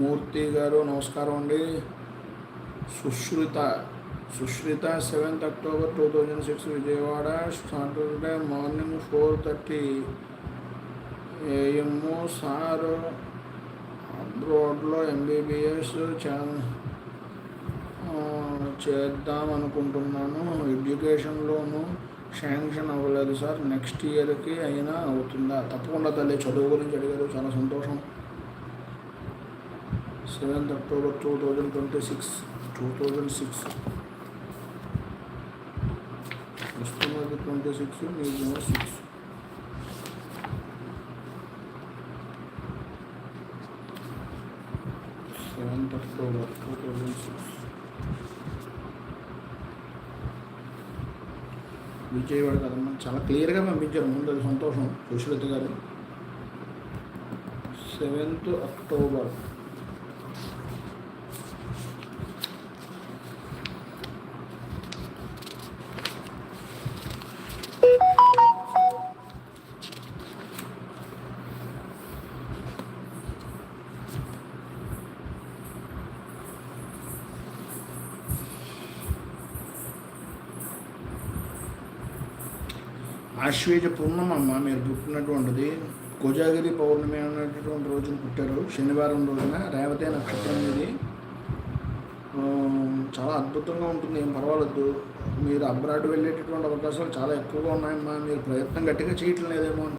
మూర్తి గారు నమస్కారం అండి. Sushruta Sushrita 7th October 2006 Vijayawada Saturday morning 4:30 AM. Sir అబ్రాడ్లో MBBS చేద్దాం అనుకుంటున్నాను. ఎడ్యుకేషన్లోనూ శాంక్షన్ అవ్వలేదు సార్. నెక్స్ట్ ఇయర్కి అయినా అవుతుందా? తప్పకుండా తల్లి, చదువు గురించి అడిగారు, చాలా సంతోషం. 7th October 2026 వస్తున్నది 26, మీరేమో 6. October 2006 విజయవాడ కదమ్మా, చాలా క్లియర్గా పంపించారు. ముందు అది సంతోషం సుశ్రుత గారు. 7th October. ఆశ్వేజ పూర్ణమమ్మ మీరు పుట్టినటువంటిది. కోజాగిరి పౌర్ణమి అనేటటువంటి రోజున పుట్టారు, శనివారం రోజున. రేవతే నక్షత్రం ఇది. చాలా అద్భుతంగా ఉంటుంది, ఏం పర్వాలేదు. మీరు అబ్రాడ్ వెళ్ళేటటువంటి అవకాశాలు చాలా ఎక్కువగా ఉన్నాయమ్మా. మీరు ప్రయత్నం గట్టిగా చేయటం లేదేమో.